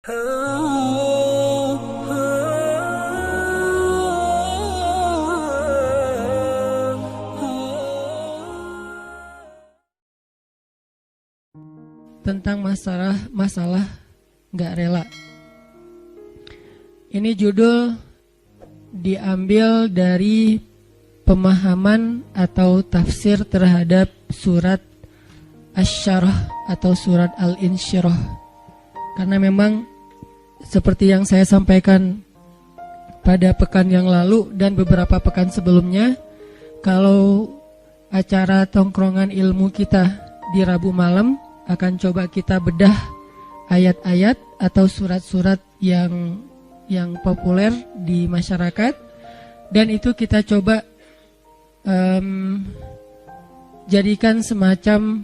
Tentang masalah nggak rela. Ini judul diambil dari pemahaman atau tafsir terhadap surat Asy-Syarah atau surat Al-Insyirah. Karena memang seperti yang saya sampaikan pada pekan yang lalu dan beberapa pekan sebelumnya, kalau acara tongkrongan ilmu kita di Rabu malam akan coba kita bedah ayat-ayat atau surat-surat yang populer di masyarakat, dan itu kita coba jadikan semacam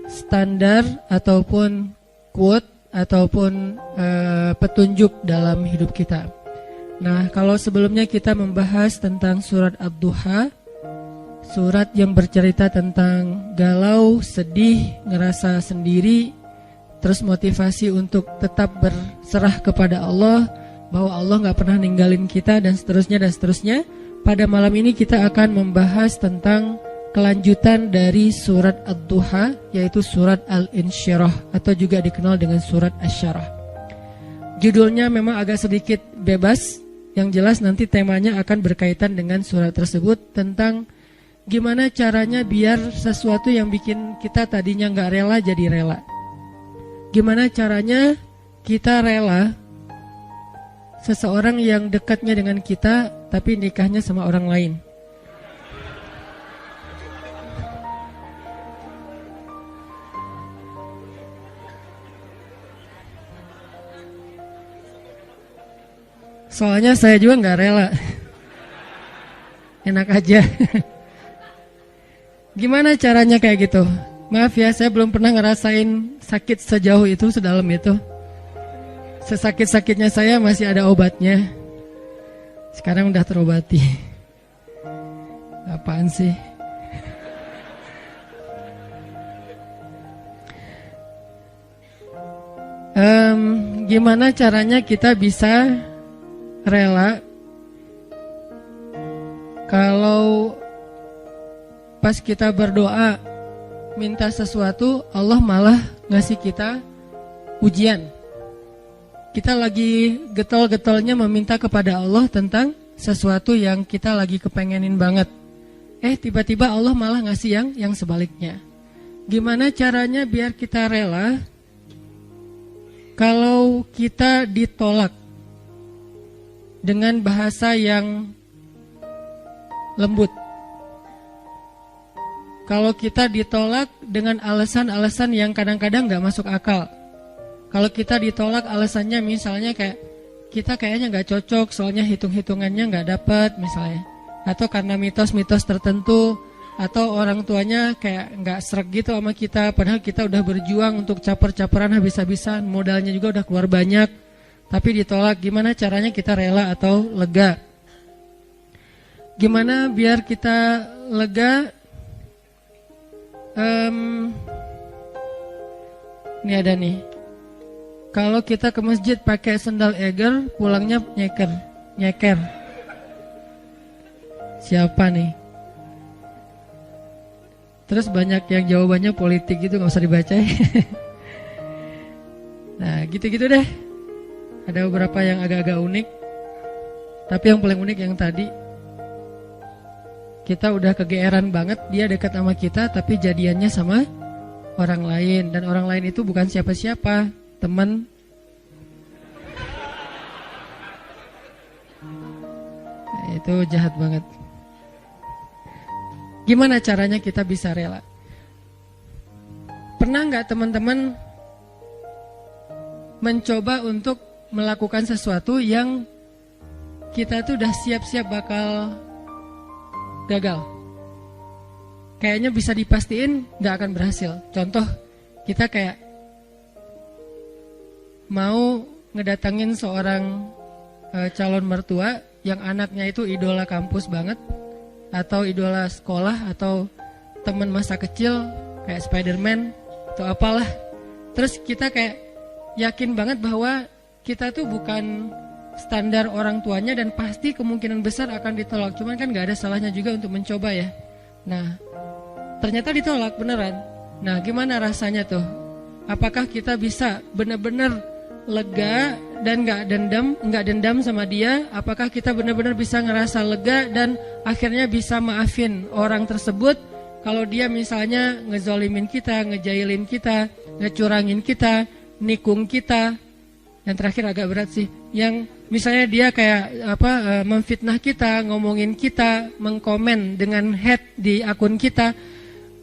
standar ataupun quote ataupun petunjuk dalam hidup kita. Nah, kalau sebelumnya kita membahas tentang surat Ad-Duha, surat yang bercerita tentang galau, sedih, ngerasa sendiri, terus motivasi untuk tetap berserah kepada Allah, bahwa Allah gak pernah ninggalin kita, dan seterusnya dan seterusnya. Pada malam ini kita akan membahas tentang kelanjutan dari surat Ad-Duha, yaitu surat Al-Insyirah atau juga dikenal dengan surat Asy-Syarah. Judulnya memang agak sedikit bebas, yang jelas nanti temanya akan berkaitan dengan surat tersebut, tentang gimana caranya biar sesuatu yang bikin kita tadinya gak rela jadi rela. Gimana caranya kita rela seseorang yang dekatnya dengan kita tapi nikahnya sama orang lain. Soalnya saya juga gak rela. Enak aja. Gimana caranya kayak gitu? Maaf ya, saya belum pernah ngerasain sakit sejauh itu, sedalam itu. Sesakit-sakitnya saya masih ada obatnya. Sekarang udah terobati. Apaan sih? Gimana caranya kita bisa rela kalau pas kita berdoa minta sesuatu, Allah malah ngasih kita ujian. Kita lagi getol-getolnya meminta kepada Allah tentang sesuatu yang kita lagi kepengenin banget. Tiba-tiba Allah malah ngasih yang sebaliknya. Gimana caranya biar kita rela kalau kita ditolak dengan bahasa yang lembut? Kalau kita ditolak dengan alasan-alasan yang kadang-kadang gak masuk akal. Kalau kita ditolak alasannya misalnya kayak kita kayaknya gak cocok, soalnya hitung-hitungannya gak dapat misalnya. Atau karena mitos-mitos tertentu, atau orang tuanya kayak gak sreg gitu sama kita, padahal kita udah berjuang untuk caper-caperan habis-habisan, modalnya juga udah keluar banyak, tapi ditolak. Gimana caranya kita rela atau lega? Gimana biar kita lega? Ini ada nih. Kalau kita ke masjid pakai sendal eger, pulangnya nyeker. Siapa nih? Terus banyak yang jawabannya politik gitu, gak usah dibaca. Nah gitu-gitu deh. Ada beberapa yang agak-agak unik, tapi yang paling unik yang tadi. Kita udah kegeeran banget dia dekat sama kita, tapi jadiannya sama orang lain. Dan orang lain itu bukan siapa-siapa, teman. Nah, itu jahat banget. Gimana caranya kita bisa rela? Pernah gak teman-teman mencoba untuk melakukan sesuatu yang kita tuh udah siap-siap bakal gagal? Kayaknya bisa dipastiin gak akan berhasil. Contoh, kita kayak mau ngedatangin seorang calon mertua yang anaknya itu idola kampus banget, atau idola sekolah, atau teman masa kecil kayak Spider-Man atau apalah. Terus kita kayak yakin banget bahwa kita tuh bukan standar orang tuanya dan pasti kemungkinan besar akan ditolak. Cuman kan gak ada salahnya juga untuk mencoba ya. Nah, ternyata ditolak beneran. Nah, gimana rasanya tuh? Apakah kita bisa benar-benar lega dan gak dendam sama dia? Apakah kita benar-benar bisa ngerasa lega dan akhirnya bisa maafin orang tersebut kalau dia misalnya ngezolimin kita, ngejailin kita, ngecurangin kita, nikung kita? Yang terakhir agak berat sih, yang misalnya dia kayak memfitnah kita, ngomongin kita, mengkomen dengan hate di akun kita,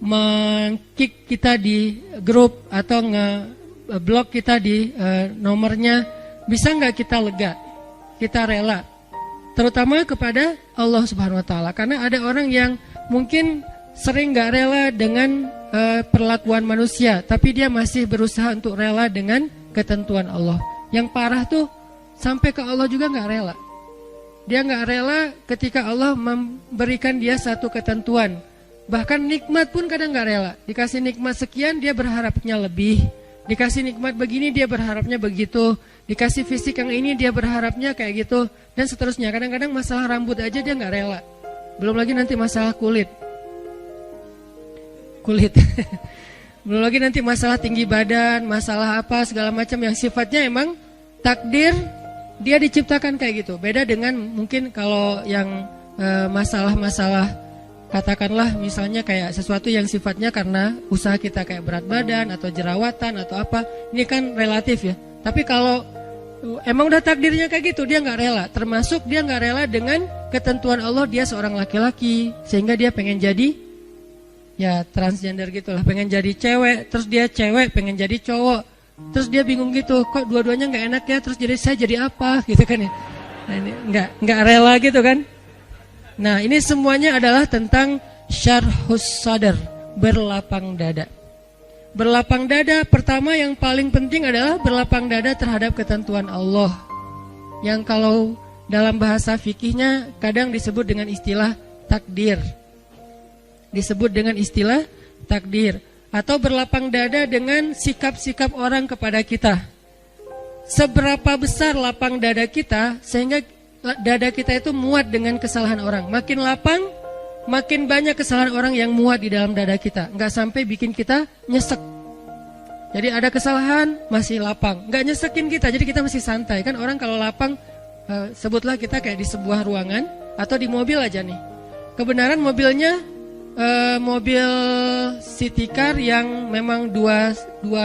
meng-kick kita di grup atau nge-block kita di nomornya. Bisa nggak kita lega, kita rela, terutama kepada Allah Subhanahu Wa Taala? Karena ada orang yang mungkin sering nggak rela dengan perlakuan manusia, tapi dia masih berusaha untuk rela dengan ketentuan Allah. Yang parah tuh sampai ke Allah juga nggak rela. Dia nggak rela ketika Allah memberikan dia satu ketentuan. Bahkan nikmat pun kadang nggak rela. Dikasih nikmat sekian dia berharapnya lebih. Dikasih nikmat begini dia berharapnya begitu. Dikasih fisik yang ini dia berharapnya kayak gitu. Dan seterusnya. Kadang-kadang masalah rambut aja dia nggak rela. Belum lagi nanti masalah kulit. Belum lagi nanti masalah tinggi badan, masalah apa segala macam yang sifatnya emang takdir dia diciptakan kayak gitu. Beda dengan mungkin kalau yang masalah-masalah katakanlah misalnya kayak sesuatu yang sifatnya karena usaha kita kayak berat badan atau jerawatan atau apa, ini kan relatif ya. Tapi kalau emang udah takdirnya kayak gitu, dia nggak rela. Termasuk dia nggak rela dengan ketentuan Allah, dia seorang laki-laki sehingga dia pengen jadi ya transgender gitulah, pengen jadi cewek, terus dia cewek pengen jadi cowok, terus dia bingung gitu, kok dua-duanya nggak enak ya, terus saya jadi apa gitu kan ya. Nah, ini nggak rela gitu kan. Nah, ini semuanya adalah tentang syarhus sadar, berlapang dada. Berlapang dada pertama yang paling penting adalah berlapang dada terhadap ketentuan Allah, yang kalau dalam bahasa fikihnya kadang disebut dengan istilah takdir. Disebut dengan istilah takdir. Atau berlapang dada dengan sikap-sikap orang kepada kita. Seberapa besar lapang dada kita sehingga dada kita itu muat dengan kesalahan orang. Makin lapang, makin banyak kesalahan orang yang muat di dalam dada kita. Nggak sampai bikin kita nyesek. Jadi ada kesalahan masih lapang, nggak nyesekin kita, jadi kita masih santai. Kan orang kalau lapang, sebutlah kita kayak di sebuah ruangan atau di mobil aja nih. Kebenaran mobilnya mobil city car yang memang dua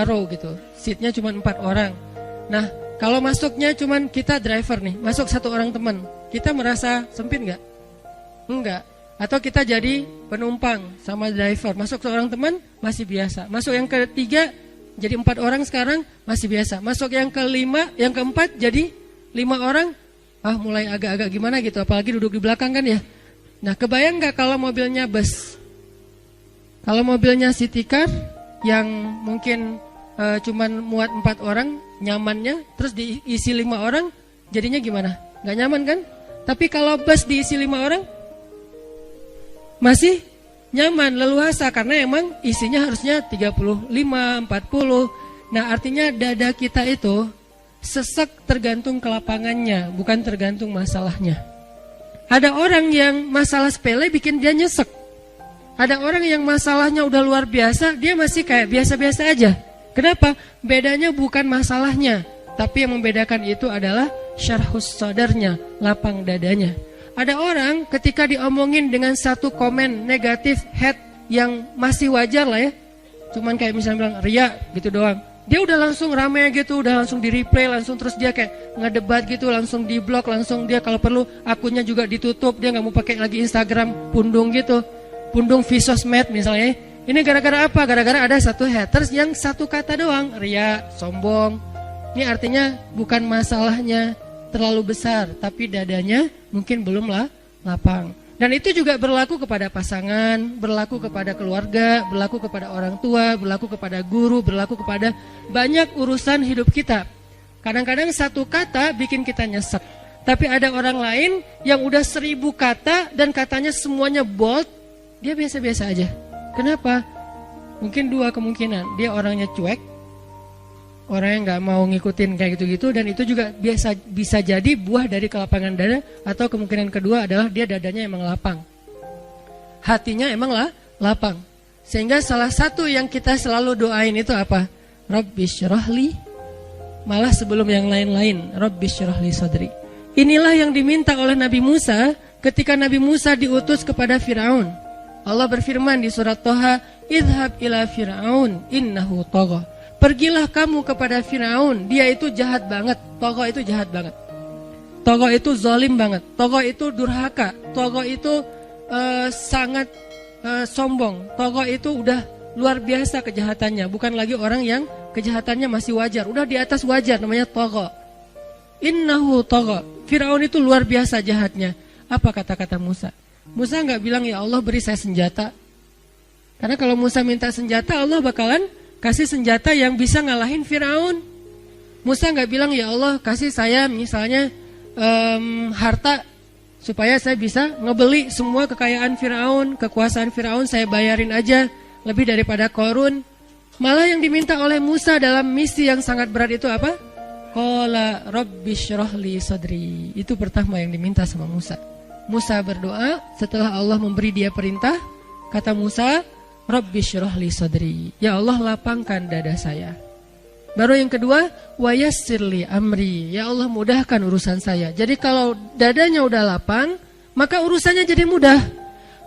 row gitu, seatnya cuma 4 orang. Nah, kalau masuknya cuma kita driver nih, masuk 1 orang teman, kita merasa sempit nggak? Enggak. Atau kita jadi penumpang sama driver, masuk 1 orang teman masih biasa. Masuk yang ketiga jadi 4 orang sekarang masih biasa. Masuk yang kelima, yang keempat jadi 5 orang, mulai agak-agak gimana gitu, apalagi duduk di belakang kan ya. Nah, kebayang nggak kalau mobilnya bus? Kalau mobilnya city car yang mungkin cuman muat 4 orang nyamannya, terus diisi 5 orang, jadinya gimana? Nggak nyaman kan? Tapi kalau bus diisi 5 orang, masih nyaman, leluasa, karena emang isinya harusnya 35, 40. Nah, artinya dada kita itu sesek tergantung kelapangannya, bukan tergantung masalahnya. Ada orang yang masalah sepele bikin dia nyesek. Ada orang yang masalahnya udah luar biasa, dia masih kayak biasa-biasa aja. Kenapa? Bedanya bukan masalahnya, tapi yang membedakan itu adalah syarhus sadarnya, lapang dadanya. Ada orang ketika diomongin dengan satu komen negatif, hate yang masih wajar lah ya, cuman kayak misalnya bilang ria gitu doang, dia udah langsung rame gitu, udah langsung di replay, langsung terus dia kayak ngedebat gitu, langsung di blok, langsung dia kalau perlu akunnya juga ditutup, dia nggak mau pakai lagi Instagram pundung gitu, pundung Visosmed misalnya. Ini gara-gara apa? Gara-gara ada satu haters yang satu kata doang, ria, sombong. Ini artinya bukan masalahnya terlalu besar, tapi dadanya mungkin belum lapang. Dan itu juga berlaku kepada pasangan, berlaku kepada keluarga, berlaku kepada orang tua, berlaku kepada guru, berlaku kepada banyak urusan hidup kita. Kadang-kadang satu kata bikin kita nyesek. Tapi ada orang lain yang udah 1000 kata dan katanya semuanya bold, dia biasa-biasa aja. Kenapa? Mungkin 2 kemungkinan. Dia orangnya cuek orang yang nggak mau ngikutin kayak gitu-gitu, dan itu juga bisa jadi buah dari kelapangan dada, atau kemungkinan kedua adalah dia dadanya emang lapang, hatinya emang lapang. Sehingga salah satu yang kita selalu doain itu apa? Rabbi syrahli, malah sebelum yang lain-lain, Rabbi syrahli sadri. Inilah yang diminta oleh Nabi Musa ketika Nabi Musa diutus kepada Firaun. Allah berfirman di surat Toha, idhab ila Firaun innahu tagha. Pergilah kamu kepada Firaun, dia itu jahat banget. Tagha itu jahat banget. Tagha itu zalim banget. Tagha itu durhaka. Tagha itu sangat sombong. Tagha itu udah luar biasa kejahatannya. Bukan lagi orang yang kejahatannya masih wajar, udah di atas wajar, namanya tagha. Innahu tagha. Firaun itu luar biasa jahatnya. Apa kata-kata Musa? Musa nggak bilang, ya Allah beri saya senjata. Karena kalau Musa minta senjata, Allah bakalan kasih senjata yang bisa ngalahin Firaun. Musa nggak bilang, ya Allah kasih saya misalnya harta supaya saya bisa ngebeli semua kekayaan Firaun, kekuasaan Firaun saya bayarin aja lebih daripada Qarun. Malah yang diminta oleh Musa dalam misi yang sangat berat itu apa? Qala rabbi syrahli sadri. Itu pertama yang diminta sama Musa. Musa berdoa setelah Allah memberi dia perintah. Kata Musa, rabbi syrahli sadri. Ya Allah lapangkan dada saya. Baru yang kedua, wa yassirli amri. Ya Allah mudahkan urusan saya. Jadi kalau dadanya udah lapang, maka urusannya jadi mudah.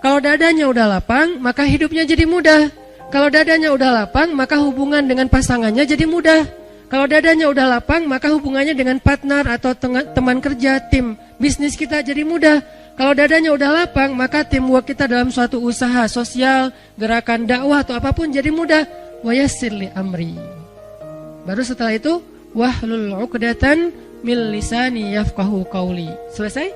Kalau dadanya udah lapang, maka hidupnya jadi mudah. Kalau dadanya udah lapang, maka hubungan dengan pasangannya jadi mudah. Kalau dadanya udah lapang, maka hubungannya dengan partner atau teman kerja, tim bisnis kita jadi mudah. Kalau dadanya udah lapang, maka teamwork kita dalam suatu usaha sosial, gerakan dakwah atau apapun jadi mudah. Wa yassirli amri. Baru setelah itu, wahlul 'uqdatan min lisani yafqahu qauli. Selesai?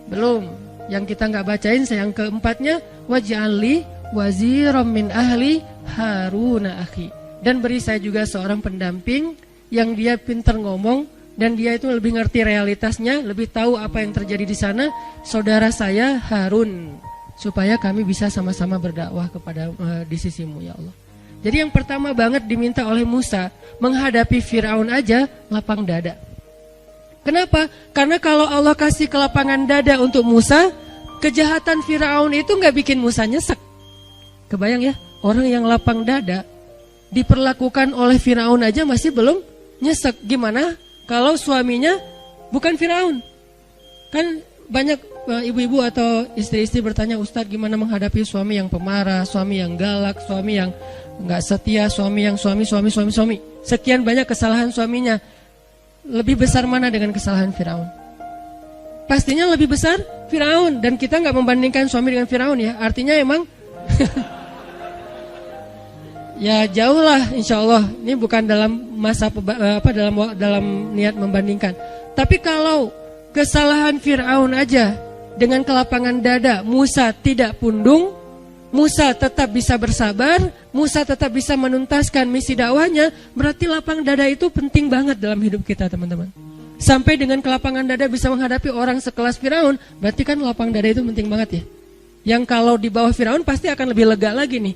Belum. Yang kita nggak bacain yang keempatnya, waj'alli waziram min ahli Haruna akhi. Dan beri saya juga seorang pendamping yang dia pintar ngomong dan dia itu lebih ngerti realitasnya, lebih tahu apa yang terjadi di sana, saudara saya Harun, supaya kami bisa sama-sama berdakwah kepada di sisimu ya Allah. Jadi yang pertama banget diminta oleh Musa menghadapi Firaun aja lapang dada. Kenapa? Karena kalau Allah kasih kelapangan dada untuk Musa, kejahatan Firaun itu nggak bikin Musa nyesek. Kebayang ya, orang yang lapang dada diperlakukan oleh Firaun aja masih belum nyesek. Gimana kalau suaminya bukan Firaun? Kan banyak ibu-ibu atau istri-istri bertanya, Ustadz gimana menghadapi suami yang pemarah, suami yang galak, suami yang nggak setia, suami yang suami. Sekian banyak kesalahan suaminya. Lebih besar mana dengan kesalahan Firaun? Pastinya lebih besar Firaun. Dan kita nggak membandingkan suami dengan Firaun ya. Artinya emang ya jauh lah insya Allah. Ini bukan dalam masa dalam niat membandingkan. Tapi kalau kesalahan Firaun aja dengan kelapangan dada Musa tidak pundung, Musa tetap bisa bersabar, Musa tetap bisa menuntaskan misi dakwahnya, berarti lapang dada itu penting banget dalam hidup kita teman-teman. Sampai dengan kelapangan dada bisa menghadapi orang sekelas Firaun, berarti kan lapang dada itu penting banget ya. Yang kalau di bawah Firaun pasti akan lebih lega lagi nih.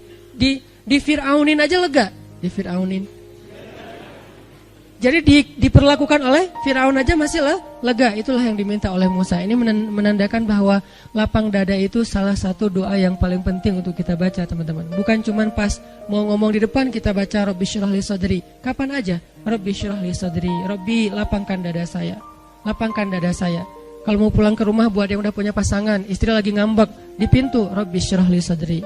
Di Firaunin aja lega, di Firaunin. Jadi diperlakukan oleh Firaun aja masih lega. Itulah yang diminta oleh Musa. Ini menandakan bahwa lapang dada itu salah satu doa yang paling penting untuk kita baca teman-teman. Bukan cuma pas mau ngomong di depan kita baca Rabbi syrah li sadri. Kapan aja Rabbi syrah li sadri, Rabbi lapangkan dada saya, lapangkan dada saya. Kalau mau pulang ke rumah buat yang udah punya pasangan, istri lagi ngambek di pintu, Rabbi syrah li sadri.